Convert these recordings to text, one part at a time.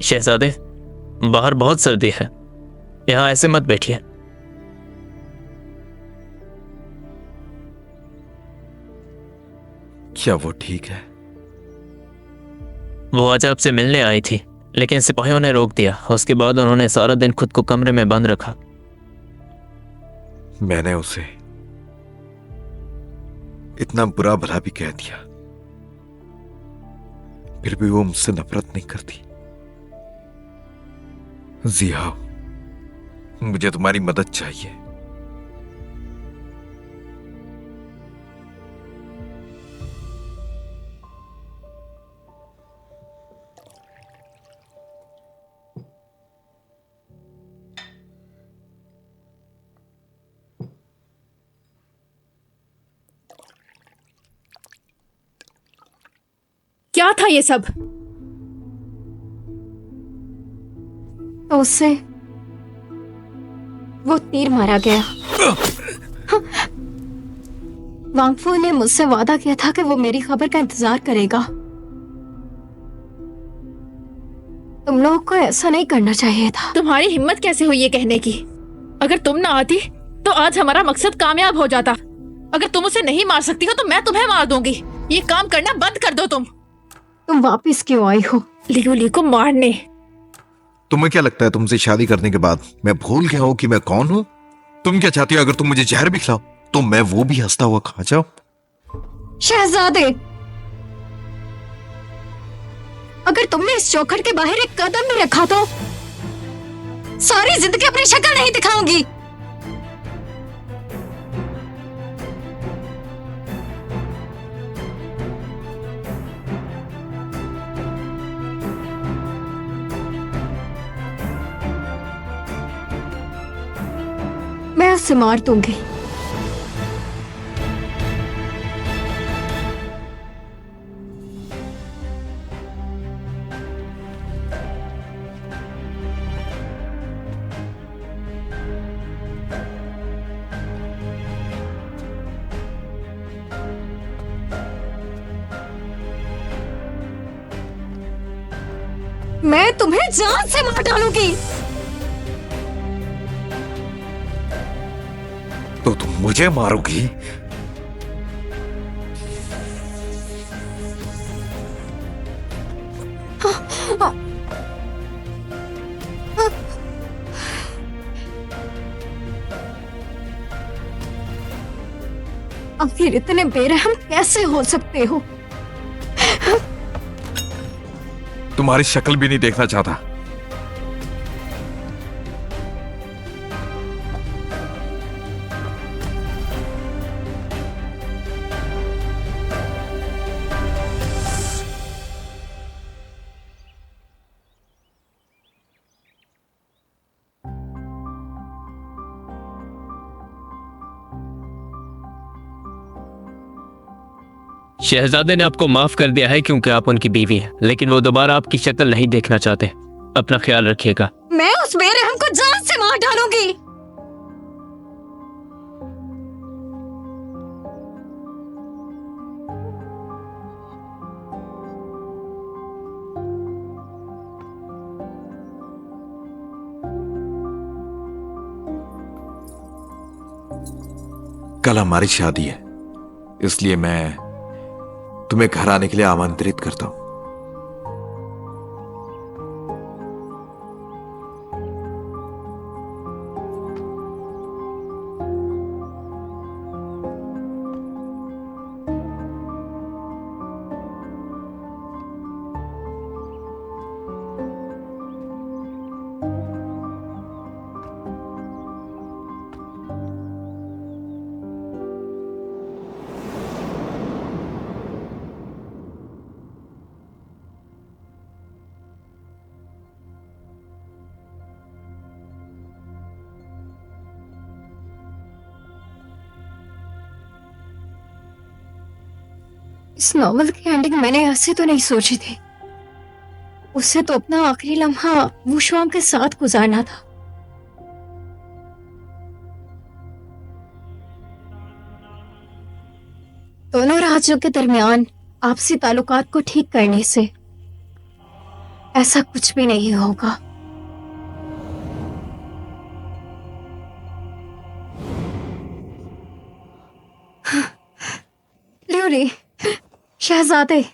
शहजादे, बाहर बहुत सर्दी है, यहाँ ऐसे मत बैठिए। क्या वो ठीक है? वो आज आपसे मिलने आई थी, लेकिन सिपाहियों ने रोक दिया। उसके बाद उन्होंने सारा दिन खुद को कमरे में बंद रखा। मैंने उसे इतना बुरा भला भी कह दिया, फिर भी वो मुझसे नफरत नहीं करती। जिया, मुझे तुम्हारी मदद चाहिए। क्या था ये सब? तो उससे वो तीर मारा गया। वांगफू ने मुझसे वादा किया था कि वो मेरी खबर का इंतजार करेगा। तुम लोगों को ऐसा नहीं करना चाहिए था। तुम्हारी हिम्मत कैसे हुई ये कहने की? अगर तुम ना आती तो आज हमारा मकसद कामयाब हो जाता। अगर तुम उसे नहीं मार सकती हो तो मैं तुम्हें मार दूंगी। ये काम करना बंद कर दो। तुम वापस क्यों आई हो? लियू ली को मारने। तुम्हें क्या लगता है तुमसे शादी करने के बाद मैं भूल गया हूं कि मैं कौन हूं? तुम क्या चाहती हो? अगर तुम मुझे जहर भी खिलाओ तो मैं वो भी हंसता हुआ खा जाऊं? शहजादे, अगर तुमने इस चौखट के बाहर एक कदम भी रखा तो सारी जिंदगी अपनी शक्ल नहीं दिखाऊंगी। मैं उसे मार दूंगी। मैं तुम्हें जान से मार डालूंगी। तो तुम मुझे मारोगी? आखिर इतने बेरहम कैसे हो सकते हो? तुम्हारी शक्ल भी नहीं देखना चाहता। शहजादे ने आपको माफ कर दिया है क्योंकि आप उनकी बीवी हैं, लेकिन वो दोबारा आपकी शक्ल नहीं देखना चाहते। अपना ख्याल रखिएगा। मैं उस बेरहम को जान से मार डालूंगी। कल हमारी शादी है, इसलिए मैं तुम्हें घर आने के लिए आमंत्रित करता हूं। इस नॉवल की एंडिंग मैंने ऐसे तो नहीं सोची थी। उसे तो अपना आखिरी लम्हा वुशुआंग के साथ गुजारना था। दोनों राज्यों के दरमियान आपसी ताल्लुकात को ठीक करने से ऐसा कुछ भी नहीं होगा। ल्यूरी, शहजादे,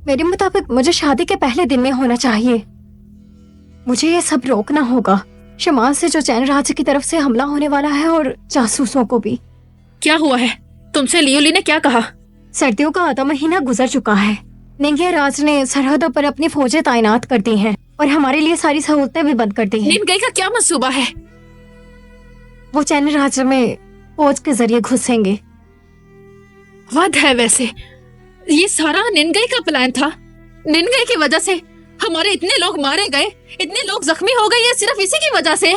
मेरे मुताबिक मुझे शादी के पहले दिन में होना चाहिए। मुझे ये सब रोकना होगा। शमाल से जो चैन राज्य की तरफ से हमला होने वाला है और जासूसों को भी। क्या हुआ है? तुमसे लियोली ने क्या कहा? सर्दियों का आधा महीना गुजर चुका है। निंगे राज ने सरहदों पर अपनी फौजें तैनात कर दी हैं और हमारे लिए सारी सहूलतें भी बंद कर दी हैं। निनगई का क्या मंसूबा है? वो चैन राज्य में फौज के जरिए घुसेंगे। हद है वैसे। ये सारा निनगई का प्लान था। निनगई की वजह से हमारे इतने लोग मारे गए, इतने लोग जख्मी हो गए, ये सिर्फ इसी की वजह से।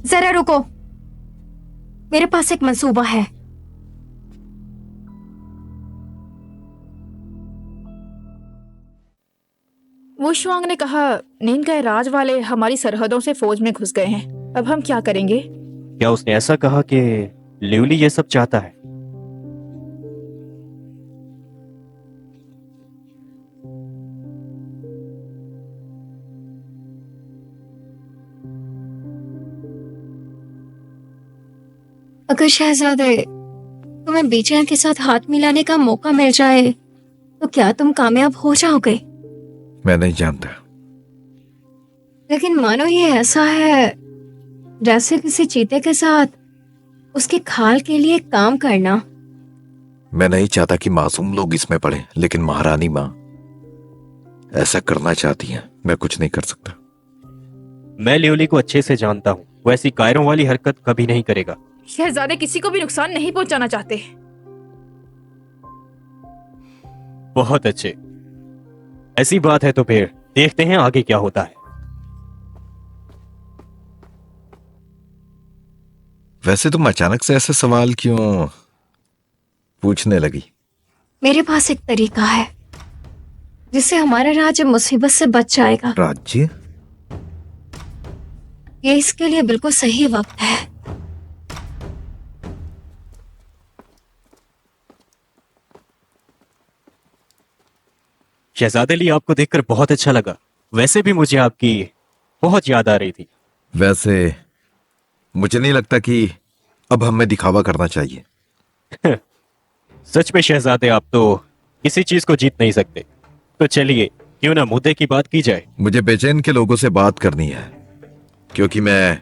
जरा रुको, मेरे पास एक मंसूबा है। वो शुआंग ने कहा निनगई राज वाले हमारी सरहदों से फौज में घुस गए हैं। अब हम क्या करेंगे? क्या उसने ऐसा कहा कि ल्यूली ये सब चाहता है? अगर शहजादे तुम्हें बीचैन के साथ हाथ मिलाने का मौका मिल जाए तो क्या तुम कामयाब हो जाओगे? मैं नहीं जानता। लेकिन मानो ये ऐसा है जैसे किसी चीते के साथ उसकी खाल के लिए काम करना। मैं नहीं चाहता कि मासूम लोग इसमें पड़े, लेकिन महारानी माँ ऐसा करना चाहती है। मैं कुछ नहीं कर सकता। मैं ल्यूली को अच्छे से जानता हूँ। वो ऐसी कायरों वाली हरकत कभी नहीं करेगा। शहजादे किसी को भी नुकसान नहीं पहुंचाना चाहते। बहुत अच्छे। ऐसी बात है तो फिर देखते हैं आगे क्या होता है। वैसे तुम अचानक से ऐसे सवाल क्यों पूछने लगी? मेरे पास एक तरीका है जिससे हमारा राज्य मुसीबत से बच जाएगा। राज्य? ये इसके लिए बिल्कुल सही वक्त है। शहजादे ली, आपको देखकर बहुत अच्छा लगा। वैसे भी मुझे आपकी बहुत याद आ रही थी। वैसे मुझे नहीं लगता कि अब हमें दिखावा करना चाहिए। सच में शहजादे, आप तो किसी चीज को जीत नहीं सकते। तो चलिए क्यों ना मुद्दे की बात की जाए। मुझे बेचैन के लोगों से बात करनी है क्योंकि मैं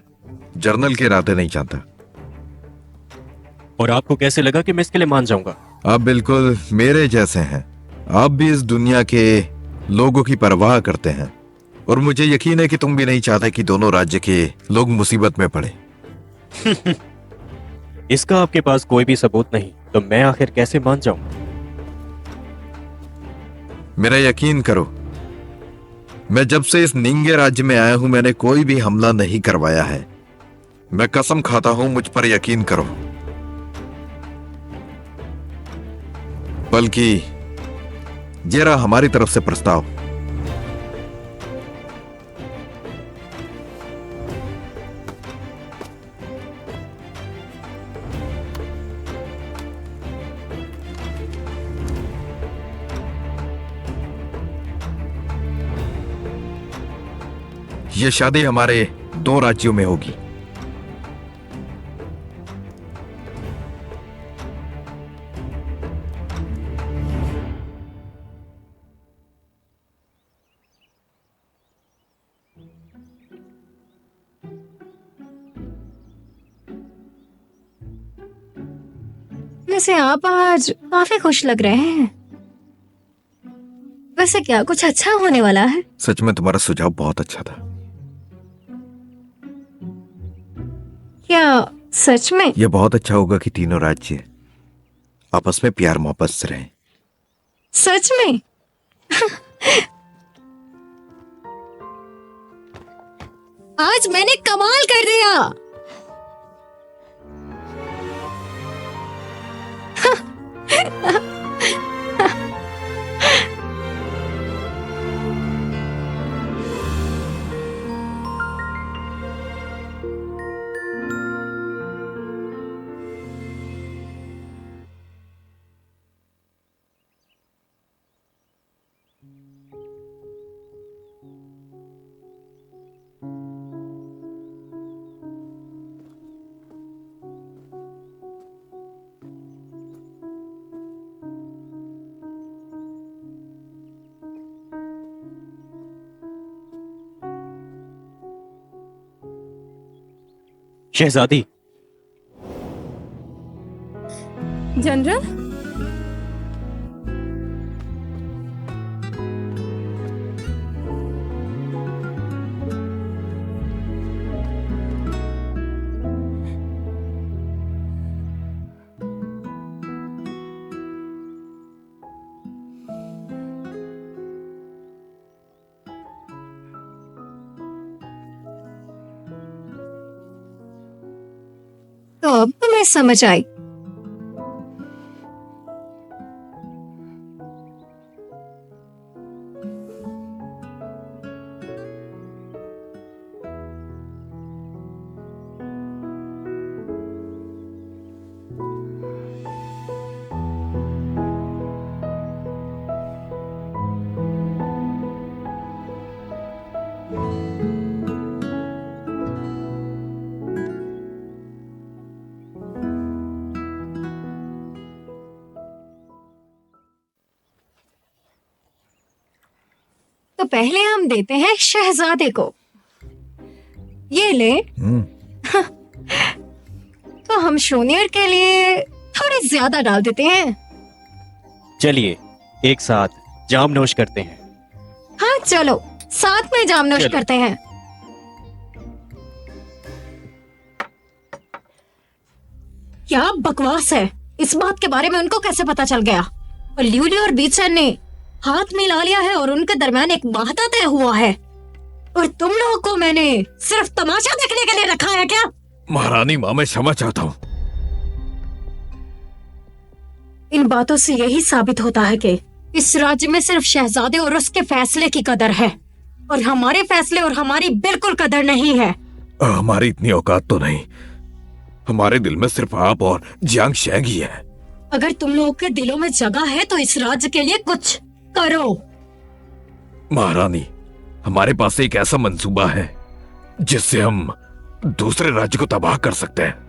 जर्नल के इरादे नहीं जानता। और आपको कैसे लगा कि मैं इसके लिए मान जाऊंगा? आप बिल्कुल मेरे जैसे हैं। आप भी इस दुनिया के लोगों की परवाह करते हैं और मुझे यकीन है कि तुम भी नहीं चाहते कि दोनों राज्य के लोग मुसीबत में पड़े। इसका आपके पास कोई भी सबूत नहीं, तो मैं आखिर कैसे मान जाऊं? मेरा यकीन करो, मैं जब से इस निंगे राज्य में आया हूं मैंने कोई भी हमला नहीं करवाया है। मैं कसम खाता हूं, मुझ पर यकीन करो। बल्कि ये रहा हमारी तरफ से प्रस्ताव। ये शादी हमारे 2 राज्यों में होगी। वैसे आप आज काफी खुश लग रहे हैं। वैसे क्या कुछ अच्छा होने वाला है? सच में तुम्हारा सुझाव बहुत अच्छा था। क्या सच में? यह बहुत अच्छा होगा कि तीनों राज्य आपस में प्यार मोहब्बत से रहें। सच में? आज मैंने कमाल कर दिया। शहजादी, जनरल, तो अब तुम्हें समझ आई। तो पहले हम देते हैं शहजादे को। ये ले। तो हम शूनियर के लिए थोड़े ज्यादा डाल देते हैं। चलिए एक साथ जाम नोश करते हैं। हाँ चलो, साथ में जामनोश चलो। करते हैं। क्या बकवास है? इस बात के बारे में उनको कैसे पता चल गया? और ल्यूली और बीचन ने हाथ मिला लिया है और उनके दरमियान एक वादा तय हुआ है। और तुम लोगों को मैंने सिर्फ तमाशा देखने के लिए रखा है क्या? महारानी माँ, मैं क्षमा चाहता हूँ। इन बातों से यही साबित होता है कि इस राज्य में सिर्फ शहजादे और उसके फैसले की कदर है, और हमारे फैसले और हमारी बिल्कुल कदर नहीं है। हमारी इतनी औकात तो नहीं। हमारे दिल में सिर्फ आप और जियांग शेंग ही है। अगर तुम लोगों के दिलों में जगह है तो इस राज्य के लिए कुछ करो। महारानी, हमारे पास एक ऐसा मंसूबा है जिससे हम दूसरे राज्य को तबाह कर सकते हैं।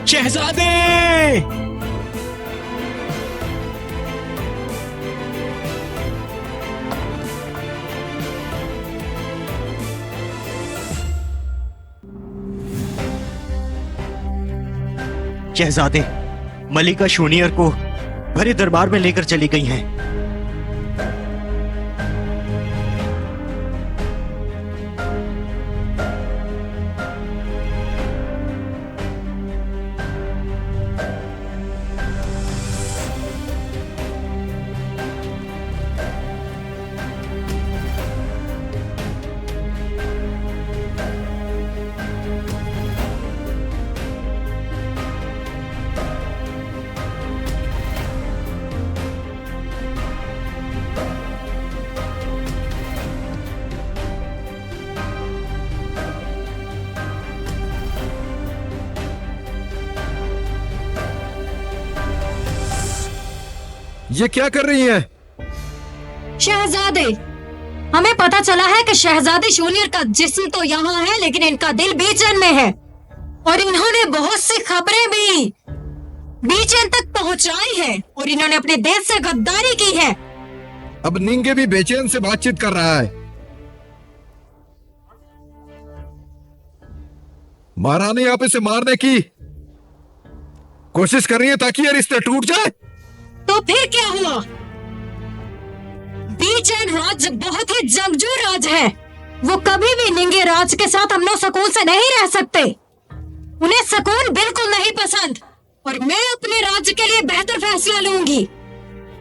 शहजादे! शहजादे, मलिका शूनियर को भरे दरबार में लेकर चली गई हैं। ये क्या कर रही हैं? शहजादे, हमें पता चला है कि शहजादे शूनियर का जिस्म तो यहाँ है, लेकिन इनका दिल बीचेन में है। और इन्होंने बहुत सी खबरें भी बीचेन तक पहुंचाई है, और इन्होंने अपने देश से गद्दारी की है। अब निंगे भी बेचैन से बातचीत कर रहा है। महारानी आप इसे मारने की कोशिश कर रही है ताकि ये रिश्ते टूट जाए। तो फिर क्या हुआ? बीचेन राज बहुत ही जंगजू राज है। वो कभी भी निंगे राज के साथ अमनो सुकून से नहीं रह सकते। उन्हें सुकून बिल्कुल नहीं पसंद, और मैं अपने राज्य के लिए बेहतर फैसला लूंगी।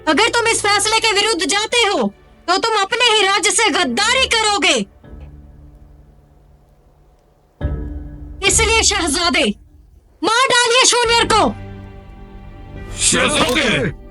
अगर तुम इस फैसले के विरुद्ध जाते हो तो तुम अपने ही राज्य से गद्दारी करोगे। इसलिए शहजादे, मार डालिए शून्यर को। शहजादे